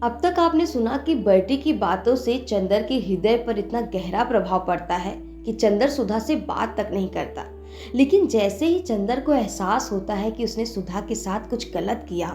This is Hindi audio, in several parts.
अब तक आपने सुना कि बर्टी की बातों से चंदर के हृदय पर इतना गहरा प्रभाव पड़ता है कि चंदर सुधा से बात तक नहीं करता। लेकिन जैसे ही चंदर को एहसास होता है कि उसने सुधा के साथ कुछ गलत किया,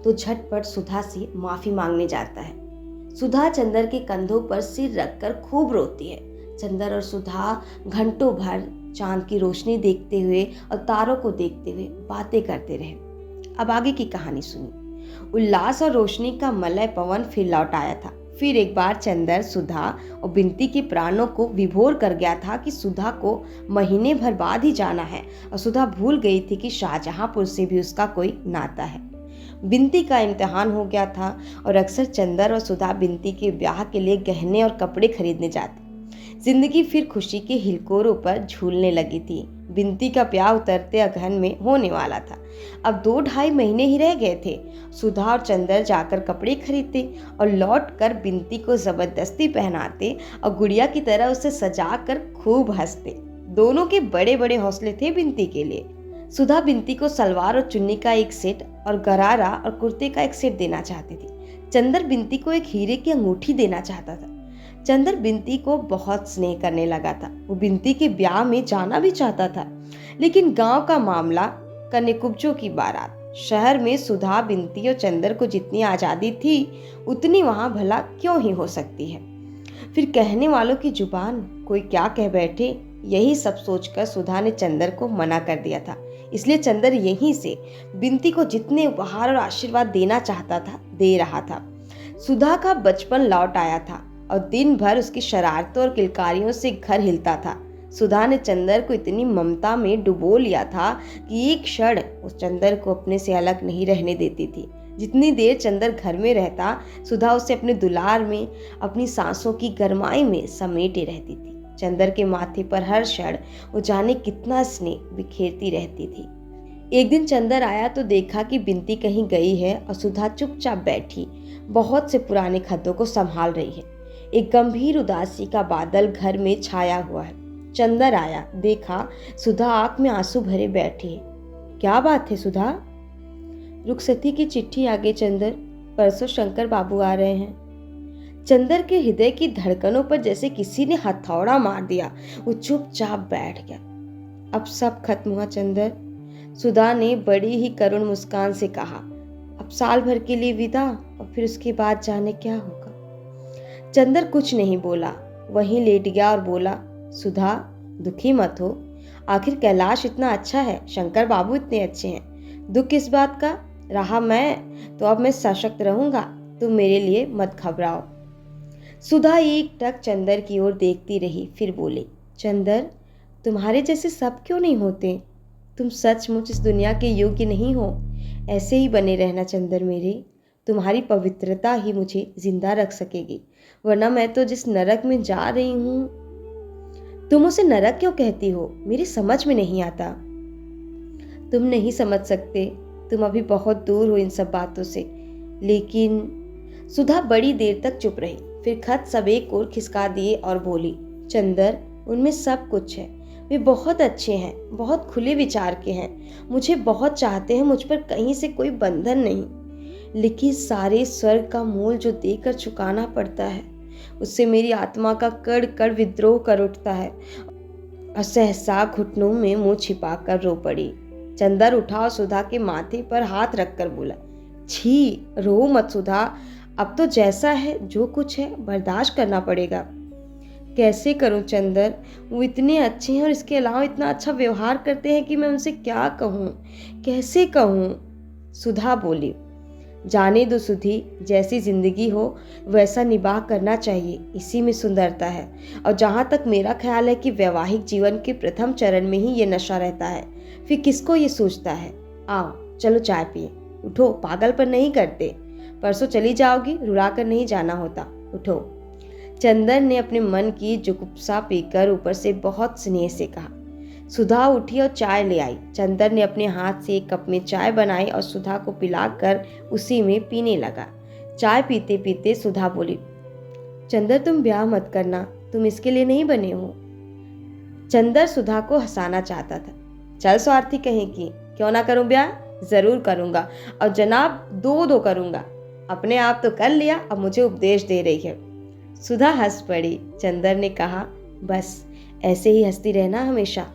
तो झटपट सुधा से माफी मांगने जाता है। सुधा चंदर के कंधों पर सिर रखकर खूब रोती है। चंदर और सुधा घंटों भर चांद की रोशनी देखते हुए और तारों को देखते हुए बातें करते रहे। अब आगे की कहानी सुनिए। उल्लास और रोशनी का मलय पवन फिर लौट आया था। फिर एक बार चंदर, सुधा और बिंती के प्राणों को विभोर कर गया था कि सुधा को महीने भर बाद ही जाना है, और सुधा भूल गई थी कि शाहजहांपुर से भी उसका कोई नाता है। बिंती का इम्तिहान हो गया था और अक्सर चंदर और सुधा बिंती के ब्याह के लिए गहने और कपड़े खरीदने जाते। जिंदगी फिर खुशी के हिलकोरों पर झूलने लगी थी। बिंती का ब्याह उतरते अगहन में होने वाला था। अब 2-2.5 महीने ही रह गए थे। सुधा और चंदर जाकर कपड़े खरीदते और लौट कर बिंती को जबरदस्ती पहनाते और गुड़िया की तरह उसे सजा कर खूब हंसते। दोनों के बड़े बड़े हौसले थे बिंती के लिए। सुधा बिंती को सलवार और चुन्नी का एक सेट और गरारा और कुर्ते का एक सेट देना चाहती थी। चंदर बिंती को एक हीरे की अंगूठी देना चाहता था। चंदर बिंती को बहुत स्नेह करने लगा था। वो बिंती के ब्याह में जाना भी चाहता था, लेकिन गांव का मामला, कन्याकुब्जों की बारात। शहर में सुधा, बिंती और चंदर को जितनी आजादी थी, उतनी वहां भला क्यों ही हो सकती है। फिर कहने वालों की जुबान, कोई क्या कह बैठे, यही सब सोचकर सुधा ने चंदर को मना कर दिया था। इसलिए चंदर यहीं से बिंती को जितने उपहार और आशीर्वाद देना चाहता था, दे रहा था। सुधा का बचपन लौट आया था और दिन भर उसकी शरारतों और किलकारियों से घर हिलता था। सुधा ने चंदर को इतनी ममता में डुबो लिया था कि एक क्षण उस चंदर को अपने से अलग नहीं रहने देती थी। जितनी देर चंदर घर में रहता, सुधा उसे अपने दुलार में, अपनी सांसों की गरमाई में समेटे रहती थी। चंदर के माथे पर हर क्षण वो जाने कितना स्नेह बिखेरती रहती थी। एक दिन चंदर आया तो देखा कि बिंती कहीं गई है और सुधा चुपचाप बैठी बहुत से पुराने खतों को संभाल रही है। एक गंभीर उदासी का बादल घर में छाया हुआ है। चंदर आया, देखा सुधा आंख में आंसू भरे बैठी है। क्या बात है सुधा? रुखसती की चिट्ठी आ गई चंदर, परसों शंकर बाबू आ रहे हैं। चंदर के हृदय की धड़कनों पर जैसे किसी ने हथौड़ा मार दिया। वो चुपचाप बैठ गया। अब सब खत्म हुआ चंदर, सुधा ने बड़ी ही करुण मुस्कान से कहा। अब साल भर के लिए विदा, और फिर उसके बाद जाने क्या होगा। चंदर कुछ नहीं बोला, वहीं लेट गया और बोला, सुधा दुखी मत हो, आखिर कैलाश इतना अच्छा है, शंकर बाबू इतने अच्छे हैं, दुख किस बात का। रहा मैं तो अब मैं सशक्त रहूंगा, तुम मेरे लिए मत घबराओ। सुधा एक टक चंदर की ओर देखती रही, फिर बोली, चंदर तुम्हारे जैसे सब क्यों नहीं होते, तुम सचमुच इस दुनिया के योग्य नहीं हो। ऐसे ही बने रहना चंदर मेरे, तुम्हारी पवित्रता ही मुझे जिंदा रख सकेगी, वरना मैं तो जिस नरक में जा रही हूँ। तुम उसे नरक क्यों कहती हो, मेरी समझ में नहीं आता। तुम नहीं समझ सकते, तुम अभी बहुत दूर हो इन सब बातों से। लेकिन सुधा बड़ी देर तक चुप रही, फिर खत सब एक ओर खिसका दिए और बोली, चंदर उनमें सब कुछ है, वे बहुत अच्छे हैं, बहुत खुले विचार के हैं, मुझे बहुत चाहते हैं, मुझ पर कहीं से कोई बंधन नहीं। लेकिन सारे स्वर्ग का मूल जो देकर चुकाना पड़ता है, उससे मेरी आत्मा का कड़ कड़ विद्रोह कर उठता है। और सहसा घुटनों में मुंह छिपाकर रो पड़ी। चंदर उठा और सुधा के माथे पर हाथ रखकर बोला, छी रो मत सुधा, अब तो जैसा है जो कुछ है बर्दाश्त करना पड़ेगा। कैसे करूं चंदर, वो इतने अच्छे हैं और इसके अलावा इतना अच्छा व्यवहार करते हैं कि मैं उनसे क्या कहूं, कैसे कहूं। सुधा बोली, जाने दो सुधी, जैसी जिंदगी हो वैसा निबाह करना चाहिए, इसी में सुंदरता है। और जहाँ तक मेरा ख्याल है कि वैवाहिक जीवन के प्रथम चरण में ही ये नशा रहता है, फिर किसको ये सोचता है। आओ चलो चाय पिए, उठो, पागलपन नहीं करते, परसों चली जाओगी, रुला कर नहीं जाना होता, उठो। चंदर ने अपने मन की जुगुप्सा पीकर ऊपर से बहुत स्नेह से कहा। सुधा उठी और चाय ले आई। चंदर ने अपने हाथ से एक कप में चाय बनाई और सुधा को पिलाकर उसी में पीने लगा। चाय पीते पीते सुधा बोली, चंदर तुम ब्याह मत करना, तुम इसके लिए नहीं बने हो। चंदर सुधा को हंसाना चाहता था। चल स्वार्थी कहीं की, क्यों ना करूं ब्याह, जरूर करूंगा, और जनाब 2-2 करूंगा। अपने आप तो कर लिया, अब मुझे उपदेश दे रही है। सुधा हंस पड़ी। चंदर ने कहा, बस ऐसे ही हंसती रहना हमेशा,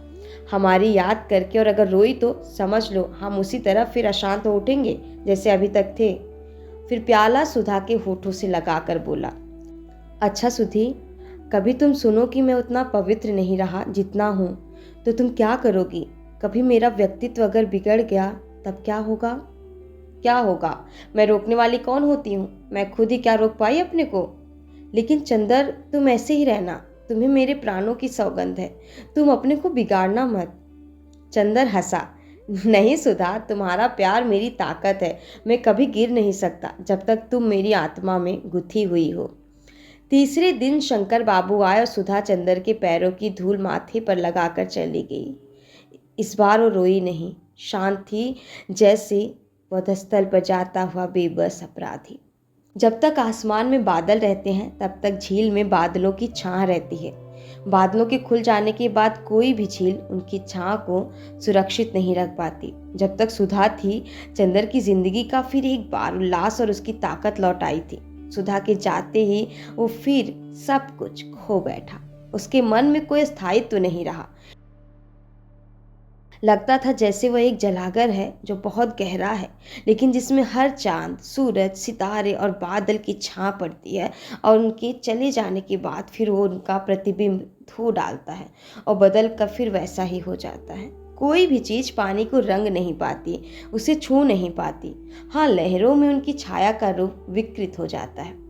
हमारी याद करके, और अगर रोई तो समझ लो हम उसी तरह फिर अशांत हो उठेंगे जैसे अभी तक थे। फिर प्याला सुधा के होठों से लगाकर बोला, अच्छा सुधी, कभी तुम सुनो कि मैं उतना पवित्र नहीं रहा जितना हूँ, तो तुम क्या करोगी? कभी मेरा व्यक्तित्व अगर बिगड़ गया तब क्या होगा? क्या होगा? मैं रोकने वाली कौन होती हूँ? मैं खुद ही क्या रोक पाई अपने को? लेकिन चंदर, तुम ऐसे ही रहना, तुम्हें मेरे प्राणों की सौगंध है, तुम अपने को बिगाड़ना मत। चंदर हंसा, नहीं सुधा, तुम्हारा प्यार मेरी ताकत है, मैं कभी गिर नहीं सकता जब तक तुम मेरी आत्मा में गुथी हुई हो। तीसरे दिन शंकर बाबू आए और सुधा चंदर के पैरों की धूल माथे पर लगाकर चली गई। इस बार वो रोई नहीं, शांत थी, जैसे वधस्थल पर जाता हुआ बेबस अपराधी। जब तक आसमान में बादल रहते हैं तब तक झील में बादलों की छां रहती है। बादलों के खुल जाने के बाद कोई भी झील उनकी छां को सुरक्षित नहीं रख पाती। जब तक सुधा थी, चंदर की जिंदगी का फिर एक बार उल्लास और उसकी ताकत लौट आई थी। सुधा के जाते ही वो फिर सब कुछ खो बैठा। उसके मन में कोई स्थायित्व नहीं रहा। लगता था जैसे वह एक जलागर है जो बहुत गहरा है, लेकिन जिसमें हर चांद, सूरज, सितारे और बादल की छां पड़ती है, और उनके चले जाने के बाद फिर वो उनका प्रतिबिंब धो डालता है और बदल कर फिर वैसा ही हो जाता है। कोई भी चीज पानी को रंग नहीं पाती, उसे छू नहीं पाती। हाँ, लहरों में उनकी छाया का रूप विकृत हो जाता है।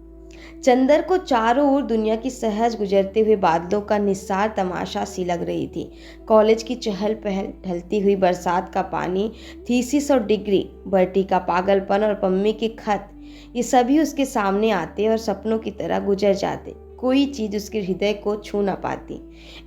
चंदर को चारों ओर दुनिया की सहज गुजरते हुए बादलों का निस्सार तमाशा सी लग रही थी। कॉलेज की चहल पहल, ढलती हुई बरसात का पानी, थीसिस और डिग्री, बर्टी का पागलपन और पम्मी के खत, ये सभी उसके सामने आते और सपनों की तरह गुजर जाते। कोई चीज उसके हृदय को छू न पाती।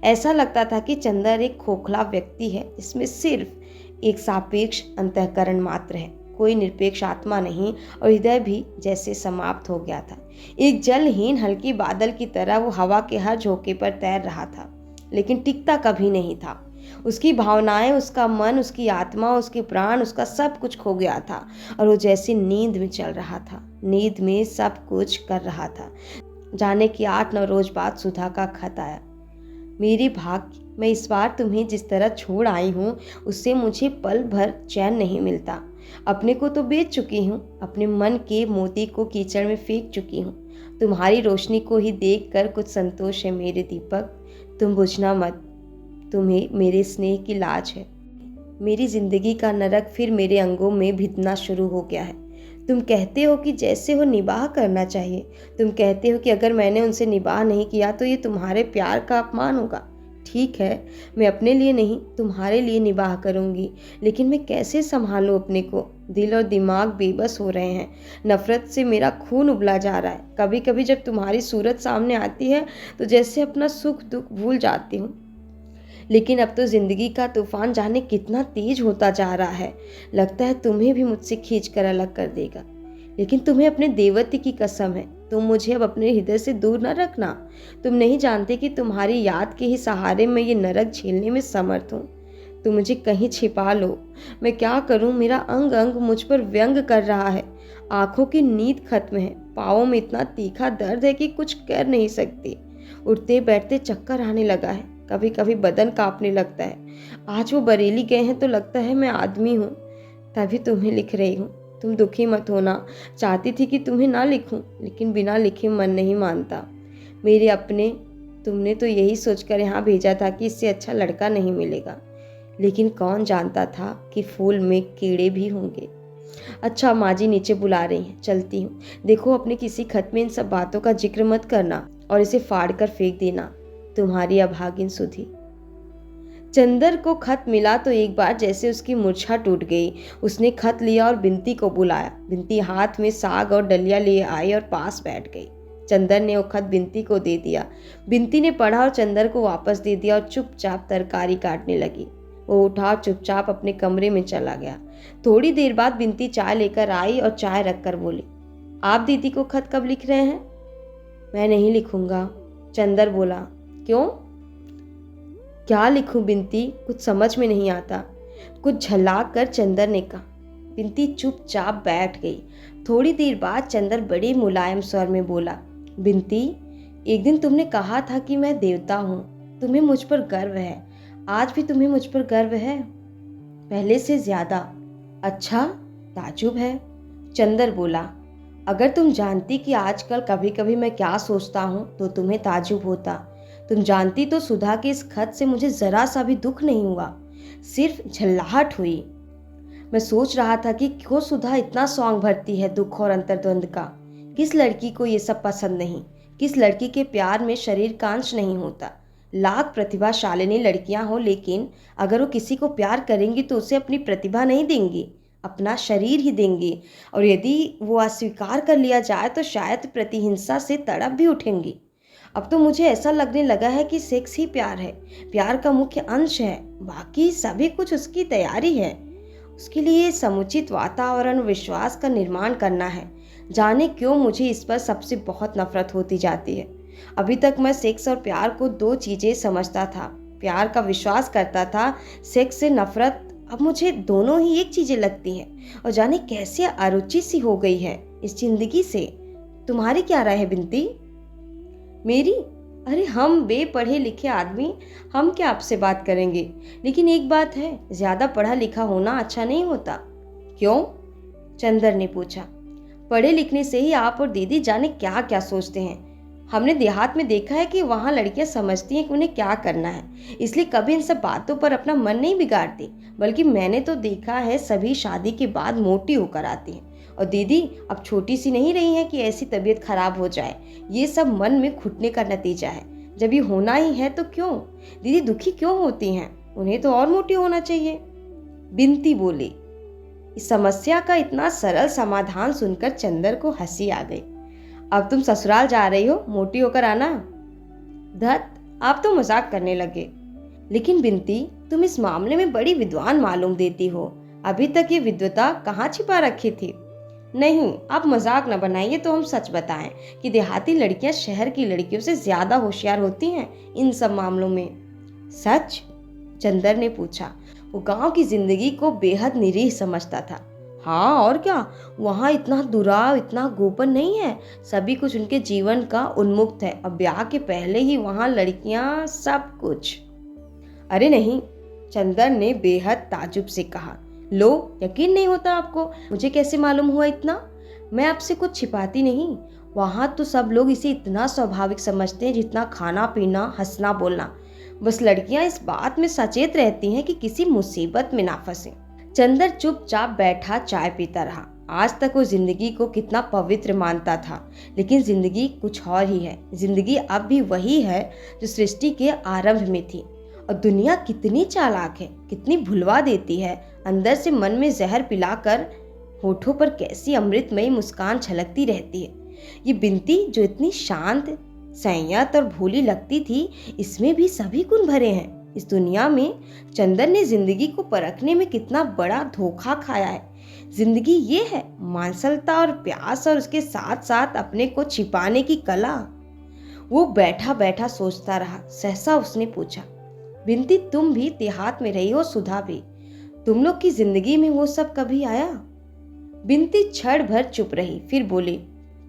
ऐसा लगता था कि चंदर एक खोखला व्यक्ति है जिसमें सिर्फ एक सापेक्ष अंतःकरण मात्र है, कोई निरपेक्ष आत्मा नहीं, और हृदय भी जैसे समाप्त हो गया था। एक जलहीन हल्की बादल की तरह वो हवा के हर झोंके पर तैर रहा था, लेकिन टिकता कभी नहीं था। उसकी भावनाएं, उसका मन, उसकी आत्मा, उसके प्राण, उसका सब कुछ खो गया था, और वो जैसे नींद में चल रहा था, नींद में सब कुछ कर रहा था। जाने की 8-9 रोज बाद सुधा का खत आया। मेरी भाग्य, मैं इस बार तुम्हें जिस तरह छोड़ आई हूँ उससे मुझे पल भर चैन नहीं मिलता। अपने को तो बेच चुकी हूँ, अपने मन के मोती को कीचड़ में फेंक चुकी हूँ। तुम्हारी रोशनी को ही देखकर कुछ संतोष है मेरे दीपक, तुम बुझना मत, तुम्हें मेरे स्नेह की लाज है। मेरी जिंदगी का नरक फिर मेरे अंगों में भिदना शुरू हो गया है। तुम कहते हो कि जैसे हो निबाह करना चाहिए, तुम कहते हो कि अगर मैंने उनसे निबाह नहीं किया तो ये तुम्हारे प्यार का अपमान होगा। ठीक है, मैं अपने लिए नहीं तुम्हारे लिए निबाह करूंगी, लेकिन मैं कैसे संभालूं अपने को? दिल और दिमाग बेबस हो रहे हैं, नफरत से मेरा खून उबला जा रहा है। कभी कभी जब तुम्हारी सूरत सामने आती है तो जैसे अपना सुख दुख भूल जाती हूँ, लेकिन अब तो जिंदगी का तूफान जाने कितना तेज होता जा रहा है। लगता है तुम्हें भी मुझसे खींच कर अलग कर देगा, लेकिन तुम्हें अपने देवत्व की कसम है, तुम मुझे अब अपने हृदय से दूर न रखना। तुम नहीं जानते कि तुम्हारी याद के ही सहारे मैं ये नरक झेलने में समर्थ हूँ। तुम मुझे कहीं छिपा लो, मैं क्या करूँ? मेरा अंग अंग मुझ पर व्यंग कर रहा है। आंखों की नींद खत्म है, पाँवों में इतना तीखा दर्द है कि कुछ कर नहीं सकती। उठते बैठते चक्कर आने लगा है, कभी कभी बदन कांपने लगता है। आज वो बरेली गए हैं तो लगता है मैं आदमी हूँ। तभी तुम्हें लिख रही हूँ, तुम दुखी मत होना। चाहती थी कि तुम्हें ना लिखूं, लेकिन बिना लिखे मन नहीं मानता। मेरे अपने, तुमने तो यही सोचकर यहाँ भेजा था कि इससे अच्छा लड़का नहीं मिलेगा, लेकिन कौन जानता था कि फूल में कीड़े भी होंगे। अच्छा, माँ जी नीचे बुला रही हैं, चलती हूँ। देखो, अपने किसी खत में इन सब बातों का जिक्र मत करना और इसे फाड़ कर फेंक देना। तुम्हारी अभागिन सुधी। चंदर को खत मिला तो एक बार जैसे उसकी मूर्छा टूट गई। उसने खत लिया और बिनती को बुलाया। बिनती हाथ में साग और डलिया लिए आई और पास बैठ गई। चंदर ने वो खत बिनती को दे दिया। बिनती ने पढ़ा और चंदर को वापस दे दिया और चुपचाप तरकारी काटने लगी। वो उठा और चुपचाप अपने कमरे में चला गया। थोड़ी देर बाद बिनती चाय लेकर आई और चाय रखकर बोली, आप दीदी को खत कब लिख रहे हैं? मैं नहीं लिखूंगा, चंदर बोला। क्यों? क्या लिखूं बिनती, कुछ समझ में नहीं आता। कुछ झल्ला कर चंदर ने कहा। बिनती चुपचाप बैठ गई। थोड़ी देर बाद चंदर बड़े मुलायम स्वर में बोला, बिंती, एक दिन तुमने कहा था कि मैं देवता हूँ, तुम्हें मुझ पर गर्व है। आज भी तुम्हें मुझ पर गर्व है? पहले से ज्यादा। अच्छा, ताजुब है। चंदर बोला, अगर तुम जानती कि आजकल कभी कभी मैं क्या सोचता हूँ तो तुम्हें ताजुब होता। तुम जानती तो सुधा के इस खत से मुझे जरा सा भी दुख नहीं हुआ, सिर्फ झल्लाहट हुई। मैं सोच रहा था कि क्यों सुधा इतना सौंग भरती है दुख और अंतर्द्वंद का। किस लड़की को ये सब पसंद नहीं? किस लड़की के प्यार में शरीर का अंश नहीं होता? लाख प्रतिभाशालिनी लड़कियां हो, लेकिन अगर वो किसी को प्यार करेंगी तो उसे अपनी प्रतिभा नहीं देंगी, अपना शरीर ही देंगी। और यदि वो अस्वीकार कर लिया जाए तो शायद प्रतिहिंसा से तड़प भी उठेंगी। अब तो मुझे ऐसा लगने लगा है कि सेक्स ही प्यार है, प्यार का मुख्य अंश है, बाकी सभी कुछ उसकी तैयारी है। उसके लिए समुचित वातावरण और विश्वास का निर्माण करना है। जाने क्यों मुझे इस पर सबसे बहुत नफरत होती जाती है। अभी तक मैं सेक्स और प्यार को दो चीजें समझता था, प्यार का विश्वास करता था, सेक्स से नफरत। अब मुझे दोनों ही एक चीजें लगती हैं और जाने कैसे अरुचि सी हो गई है इस जिंदगी से। तुम्हारी क्या राय है बिंती? मेरी? अरे हम बेपढ़े लिखे आदमी, हम क्या आपसे बात करेंगे। लेकिन एक बात है, ज्यादा पढ़ा लिखा होना अच्छा नहीं होता। क्यों? चंदर ने पूछा। पढ़े लिखने से ही आप और दीदी जाने क्या क्या सोचते हैं। हमने देहात में देखा है कि वहाँ लड़कियां समझती हैं कि उन्हें क्या करना है, इसलिए कभी इन सब बातों पर अपना मन नहीं बिगाड़ती। बल्कि मैंने तो देखा है सभी शादी के बाद मोटी होकर आती हैं। और दीदी अब छोटी सी नहीं रही है कि ऐसी तबीयत खराब हो जाए। ये सब मन में घुटने का नतीजा है। जब ये होना ही है तो क्यों दीदी दुखी क्यों होती हैं? उन्हें तो और मोटी होना चाहिए। बिंती बोली। इस समस्या का इतना सरल समाधान सुनकर चंदर को हंसी आ गई। अब तुम ससुराल जा रही हो, मोटी होकर आना। धत, आप तो मजाक करने लगे। लेकिन बिंती, तुम इस मामले में बड़ी विद्वान मालूम देती हो। अभी तक ये विद्वता कहाँ छिपा रखी थी? नहीं, आप मजाक न बनाइए तो हम सच बताएं कि देहाती लड़कियां शहर की लड़कियों से ज्यादा होशियार होती हैं इन सब मामलों में। सच? चंदर ने पूछा। वो गांव की जिंदगी को बेहद निरीह समझता था। हाँ और क्या, वहाँ इतना दुराव, इतना गोपन नहीं है। सभी कुछ उनके जीवन का उन्मुक्त है। अब ब्याह के पहले ही वहाँ लड़कियां सब कुछ। अरे नहीं, चंदर ने बेहद ताजुब से कहा। लो, यकीन नहीं होता आपको? मुझे कैसे मालूम हुआ इतना? मैं आपसे कुछ छिपाती नहीं। वहाँ तो सब लोग इसे इतना स्वाभाविक समझते हैं जितना खाना पीना, हंसना बोलना। बस लड़कियां इस बात में सचेत रहती हैं कि किसी मुसीबत में ना फंसे। चंदर चुपचाप बैठा चाय पीता रहा। आज तक वो जिंदगी को कितना पवित्र मानता था, लेकिन जिंदगी कुछ और ही है। जिंदगी अब भी वही है जो सृष्टि के आरंभ में थी। और दुनिया कितनी चालाक है, कितनी भुलवा देती है। अंदर से मन में जहर पिलाकर होठों पर कैसी अमृतमयी मुस्कान छलकती रहती है। ये बिंती जो इतनी शांत, संयत और भोली लगती थी, इसमें भी सभी गुण भरे हैं। इस दुनिया में चंदर ने जिंदगी को परखने में कितना बड़ा धोखा खाया है। जिंदगी ये है मांसलता और प्यास, और उसके साथ साथ अपने को छिपाने की कला। वो बैठा बैठा सोचता रहा। सहसा उसने पूछा, बिंती, तुम भी देहात में रही हो, सुधा भी, तुम लोग की जिंदगी में वो सब कभी आया? बिंती क्षण भर चुप रही, फिर बोली,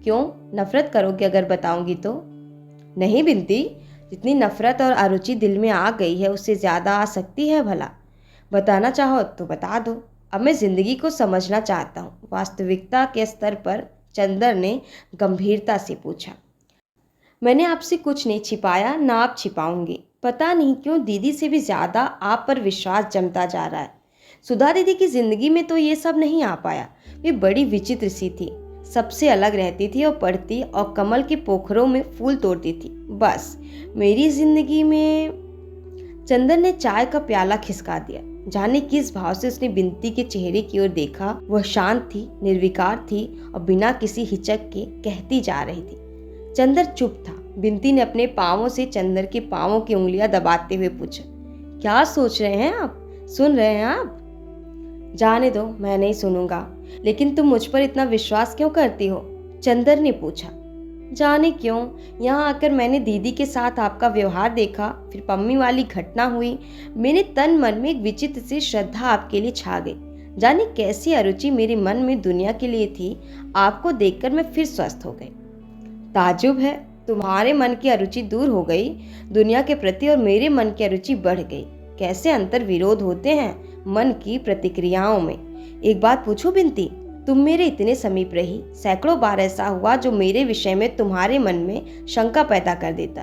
क्यों, नफरत करोगे अगर बताऊंगी तो? नहीं बिंती, जितनी नफरत और अरुचि दिल में आ गई है उससे ज्यादा आ सकती है भला। बताना चाहो तो बता दो। अब मैं जिंदगी को समझना चाहता हूँ। वास्तविकता के स्तर पर चंदर ने गंभीरता से पूछा। मैंने आपसे कुछ नहीं छिपाया, ना आप छिपाऊंगी। पता नहीं क्यों दीदी से भी ज्यादा आप पर विश्वास जमता जा रहा है। सुधा दीदी की जिंदगी में तो ये सब नहीं आ पाया। वे बड़ी विचित्र सी थी, सबसे अलग रहती थी और पढ़ती और कमल के पोखरों में फूल तोड़ती थी। बस मेरी जिंदगी में। चंदन ने चाय का प्याला खिसका दिया। जाने किस भाव से उसने बिंती के चेहरे की ओर देखा। वह शांत थी, निर्विकार थी और बिना किसी हिचक के कहती जा रही थी। चंदर चुप था। बिंती ने अपने पांवों से चंदर के पांवों की उंगलियां दबाते हुए पूछा, क्या सोच रहे हैं आप? सुन रहे हैं आप? जाने दो, मैं नहीं सुनूंगा। लेकिन तुम मुझ पर इतना विश्वास क्यों करती हो? चंदर ने पूछा। जाने क्यों, यहाँ आकर मैंने दीदी के साथ आपका व्यवहार देखा, फिर पम्मी वाली घटना हुई। मेरे तन मन में एक विचित्र सी श्रद्धा आपके लिए छा गई। जाने कैसी अरुचि मेरे मन में दुनिया के लिए थी, आपको देखकर मैं फिर स्वस्थ हो गई। ताज्जुब है, तुम्हारे मन की अरुचि दूर हो गई दुनिया के प्रति और मेरे मन की अरुचि बढ़ गई। कैसे अंतर विरोध होते हैं मन की प्रतिक्रियाओं में। एक बात पूछूं बिनती, तुम मेरे इतने समीप रही, सैकड़ों बार ऐसा हुआ जो मेरे विषय में तुम्हारे मन में शंका पैदा कर देता।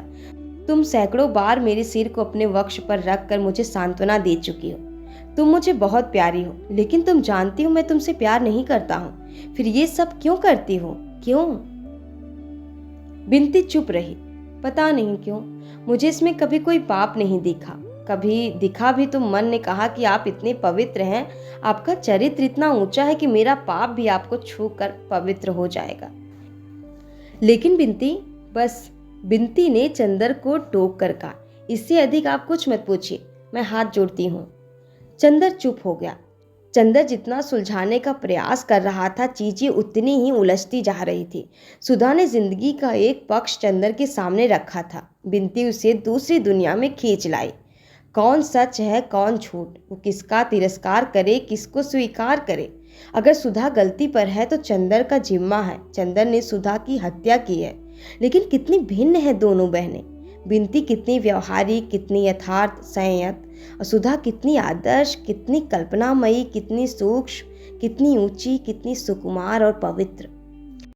तुम सैकड़ों बार मेरे सिर को अपने वक्ष पर रख कर मुझे सांत्वना दे चुकी हो। तुम मुझे बहुत प्यारी हो, लेकिन तुम जानती हो मैं तुमसे प्यार नहीं करता हूँ। फिर ये सब क्यों करती हो, क्यों? बिनती चुप रही। पता नहीं क्यों, मुझे इसमें कभी कोई पाप नहीं दिखा। कभी दिखा भी तो मन ने कहा कि आप इतने पवित्र हैं, आपका चरित्र इतना ऊंचा है कि मेरा पाप भी आपको छू कर पवित्र हो जाएगा। लेकिन बिनती, बस। बिनती ने चंदर को टोक कर कहा, इससे अधिक आप कुछ मत पूछिए, मैं हाथ जोड़ती हूँ। चंदर चुप हो गया। चंदर जितना सुलझाने का प्रयास कर रहा था, चीजें उतनी ही उलझती जा रही थी। सुधा ने जिंदगी का एक पक्ष चंदर के सामने रखा था, बिनती उसे दूसरी दुनिया में खींच लाई। कौन सच है कौन झूठ, वो किसका तिरस्कार करे किसको स्वीकार करे। अगर सुधा गलती पर है तो चंदर का जिम्मा है। चंदर ने सुधा की हत्या की है, लेकिन कितनी भिन्न है दोनों बहनें। बिनती कितनी व्यवहारिक, कितनी यथार्थ संयत, और सुधा कितनी आदर्श, कितनी कल्पनामयी, कितनी सूक्ष्म, कितनी ऊंची, कितनी सुकुमार और पवित्र।